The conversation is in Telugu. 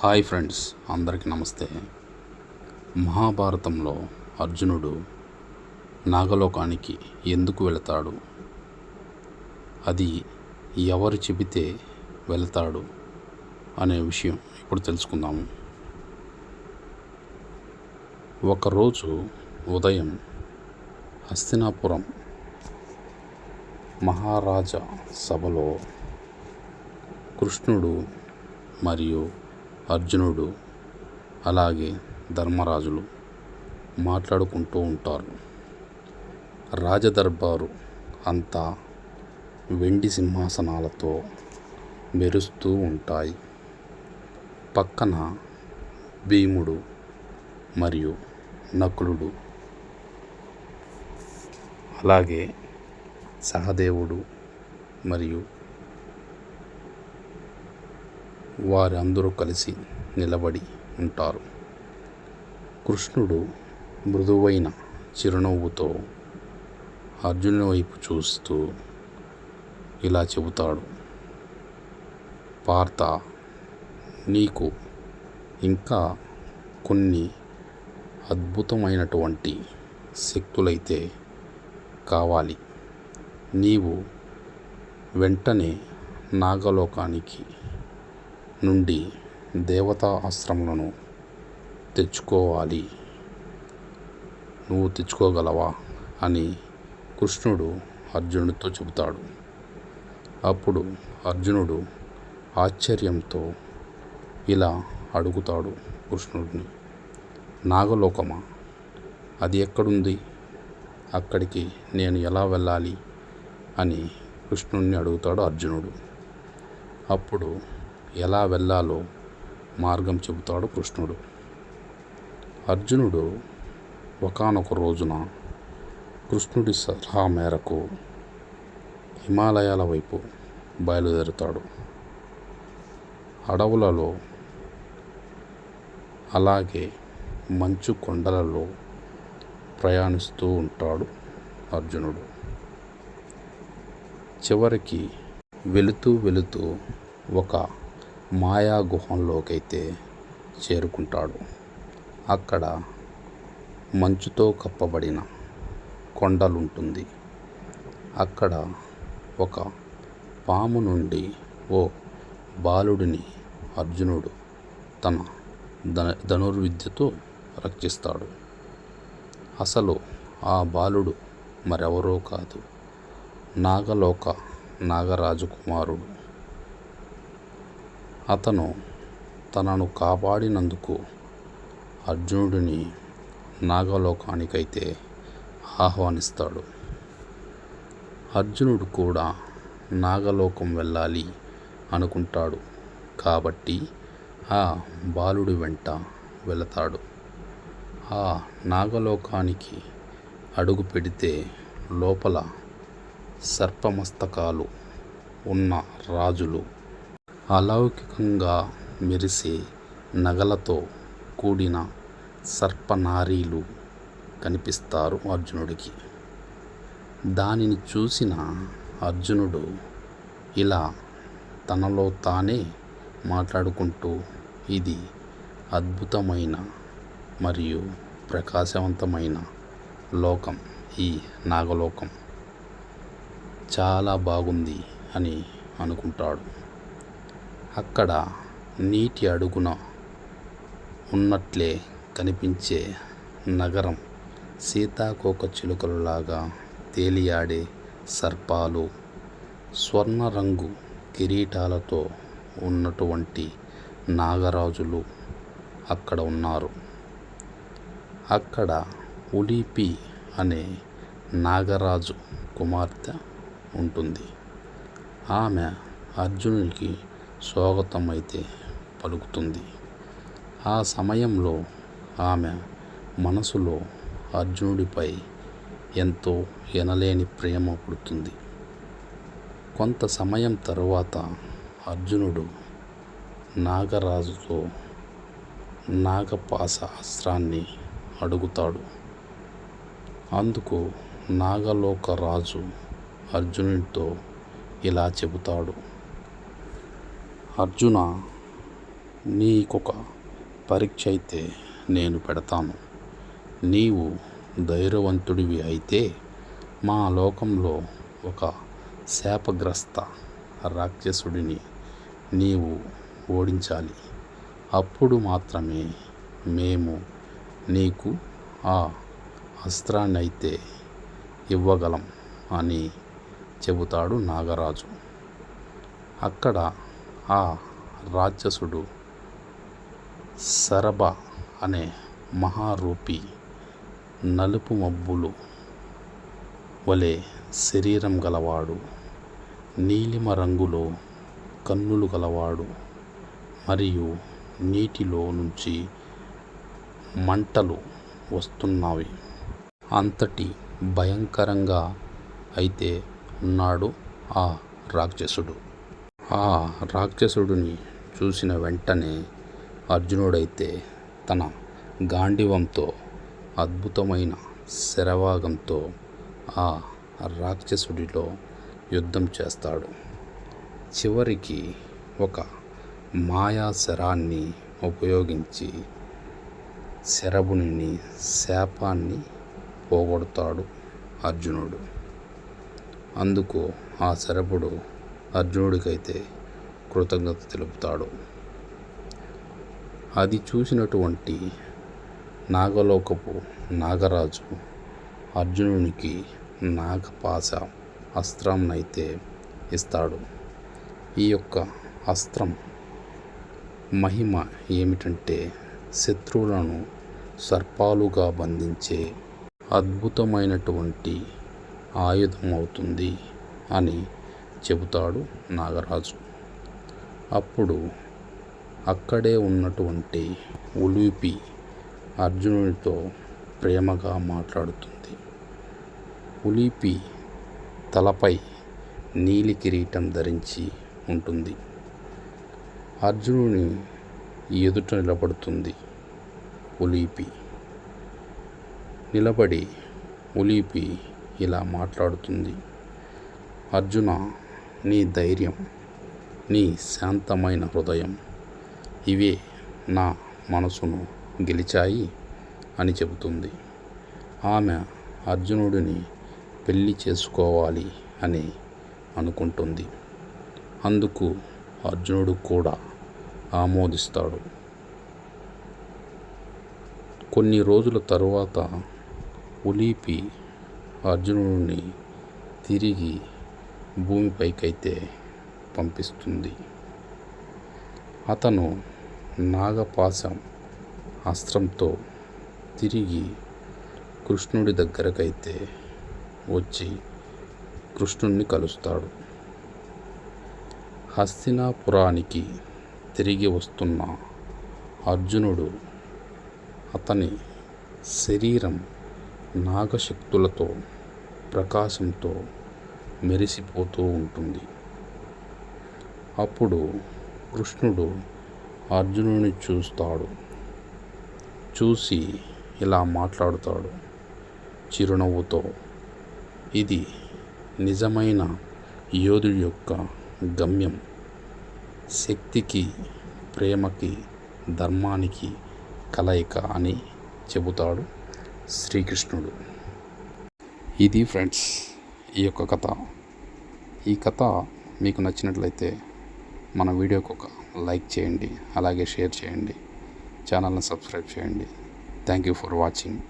హాయ్ ఫ్రెండ్స్, అందరికీ నమస్తే. మహాభారతంలో అర్జునుడు నాగలోకానికి ఎందుకు వెళతాడు, అది ఎవరు చెబితే వెళతాడు అనే విషయం ఇప్పుడు తెలుసుకుందాము. ఒకరోజు ఉదయం హస్తినాపురం మహారాజా సభలో కృష్ణుడు మరియు అర్జునుడు అలాగే ధర్మరాజులు మాట్లాడుకుంటూ ఉంటారు. రాజదర్బారు అంతా వెండి సింహాసనాలతో మెరుస్తూ ఉంటాయి. పక్కన భీముడు మరియు నకులుడు, అలాగే సహదేవుడు మరియు వారందరూ కలిసి నిలబడి ఉంటారు. కృష్ణుడు మృదువైన చిరునవ్వుతో అర్జునుని వైపు చూస్తూ ఇలా చెబుతాడు: పార్థ, నీకు ఇంకా కొన్ని అద్భుతమైనటువంటి శక్తులైతే కావాలి. నీవు వెంటనే నాగలోకానికి నుండి దేవతా అస్త్రములను తెచ్చుకోవాలి. నువ్వు తెచ్చుకోగలవా అని కృష్ణుడు అర్జునుడితో చెబుతాడు. అప్పుడు అర్జునుడు ఆశ్చర్యంతో ఇలా అడుగుతాడు కృష్ణుడిని: నాగలోకమా? అది ఎక్కడుంది? అక్కడికి నేను ఎలా వెళ్ళాలి అని కృష్ణుడిని అడుగుతాడు అర్జునుడు. అప్పుడు ఎలా వెళ్ళాలో మార్గం చెబుతాడు కృష్ణుడు. అర్జునుడు ఒకానొక రోజున కృష్ణుడి సలహా మేరకు హిమాలయాల వైపు బయలుదేరుతాడు. అడవులలో అలాగే మంచు కొండలలో ప్రయాణిస్తూ ఉంటాడు అర్జునుడు. చివరికి వెళుతూ ఒక మాయా గుహంలోకైతే చేరుకుంటాడు. అక్కడ మంచుతో కప్పబడిన కొండలుంటుంది. అక్కడ ఒక పాము నుండి ఓ బాలుడిని అర్జునుడు తన ధనుర్విద్యతో రక్షిస్తాడు. అసలు ఆ బాలుడు మరెవరో కాదు, నాగలోక నాగరాజు కుమారుడు. అతను తనను కాపాడినందుకు అర్జునుడిని నాగలోకానికైతే ఆహ్వానిస్తాడు. అర్జునుడు కూడా నాగలోకం వెళ్ళాలి అనుకుంటాడు కాబట్టి ఆ బాలుడి వెంట వెళతాడు. ఆ నాగలోకానికి అడుగు పెడితే లోపల సర్పమస్తకాలు ఉన్న రాజులు, అలౌకికంగా మెరిసే నగలతో కూడిన సర్పనారీలు కనిపిస్తారు అర్జునుడికి. దానిని చూసిన అర్జునుడు ఇలా తనలో తానే మాట్లాడుకుంటూ, ఇది అద్భుతమైన మరియు ప్రకాశవంతమైన లోకం, ఈ నాగలోకం చాలా బాగుంది అని అనుకుంటాడు. అక్కడ నీటి అడుగున ఉన్నట్లే కనిపించే నగరం, సీతాకోక చిలుకలలాగా తేలియాడే సర్పాలు, స్వర్ణ రంగు కిరీటాలతో ఉన్నటువంటి నాగరాజులు అక్కడ ఉన్నారు. అక్కడ ఉలీపి అనే నాగరాజు కుమార్తె ఉంటుంది. ఆమె అర్జునునికి స్వాగతం అయితే పలుకుతుంది. ఆ సమయంలో ఆమె మనసులో అర్జునుడిపై ఎంతో ఎనలేని ప్రేమ పుడుతుంది. కొంత సమయం తరువాత అర్జునుడు నాగరాజుతో నాగపాశ అస్త్రాన్ని అడుగుతాడు. అందుకు నాగలోక రాజు అర్జునుడితో ఇలా చెబుతాడు: అర్జున, నీకొక పరీక్ష అయితే నేను పెడతాను. నీవు ధైర్యవంతుడివి అయితే మా లోకంలో ఒక శాపగ్రస్త రాక్షసుడిని నీవు ఓడించాలి. అప్పుడు మాత్రమే మేము నీకు ఆ అస్త్రాన్ని అయితే ఇవ్వగలం అని చెబుతాడు నాగరాజు. అక్కడ ఆ రాక్షసుడు శరభ అనే మహారూపి నలుపు మబ్బులు వలె శరీరం గలవాడు, నీలిమ రంగులో కన్నులు గలవాడు మరియు నీటిలో నుంచి మంటలు వస్తున్నవి. అంతటి భయంకరంగా అయితే ఉన్నాడు ఆ రాక్షసుడు. ఆ రాక్షసుడిని చూసిన వెంటనే అర్జునుడైతే తన గాండివంతో అద్భుతమైన శరవాగంతో ఆ రాక్షసుడిలో యుద్ధం చేస్తాడు. చివరికి ఒక మాయా శరాన్ని ఉపయోగించి శరభుని శాపాన్ని పోగొడతాడు అర్జునుడు. అందుకు ఆ శరభుడు అర్జునుడికైతే కృతజ్ఞత తెలుపుతాడు. అది చూసినటువంటి నాగలోకపు నాగరాజు అర్జునునికి నాగపాశ అస్త్రంనైతే ఇస్తాడు. ఈ యొక్క అస్త్రం మహిమ ఏమిటంటే శత్రువులను సర్పాలుగా బంధించే అద్భుతమైనటువంటి ఆయుధం అవుతుంది అని చెబుతాడు నాగరాజు. అప్పుడు అక్కడే ఉన్నటువంటి ఉలూపి అర్జునుడితో ప్రేమగా మాట్లాడుతుంది. ఉలూపి తలపై నీలి కిరీటం ధరించి ఉంటుంది. అర్జునుని ఎదుట నిలబడుతుంది. ఉలూపి నిలబడి ఉలూపి ఇలా మాట్లాడుతుంది. అర్జున, నీ ధైర్యం, నీ శాంతమైన హృదయం ఇవే నా మనసును గెలిచాయి అని చెబుతుంది. ఆమె అర్జునుడిని పెళ్లి చేసుకోవాలి అని అనుకుంటుంది. అందుకు అర్జునుడు కూడా ఆమోదిస్తాడు. కొన్ని రోజుల తరువాత ఉలూపి అర్జునుడిని తిరిగి భూమిపైకైతే పంపిస్తుంది. అతను నాగపాశం అస్త్రంతో తిరిగి కృష్ణుడి దగ్గరకైతే వచ్చి కృష్ణుడిని కలుస్తాడు. హస్తినాపురానికి తిరిగి వస్తున్న అర్జునుడు అతని శరీరం నాగశక్తులతో ప్రకాశంతో మెరిసిపోతూ ఉంటుంది. అప్పుడు కృష్ణుడు అర్జునుడిని చూస్తాడు. చూసి ఇలా మాట్లాడుతాడు చిరునవ్వుతో, ఇది నిజమైన యోధుడి యొక్క గమ్యం. శక్తికి, ప్రేమకి, ధర్మానికి కలయిక అని చెబుతాడు శ్రీకృష్ణుడు. ఇది ఫ్రెండ్స్ ఈ యొక్క కథ. ఈ కథ మీకు నచ్చినట్లయితే మన వీడియోకి ఒక లైక్ చేయండి, అలాగే షేర్ చేయండి, ఛానల్ని సబ్స్క్రైబ్ చేయండి. Thank you for watching.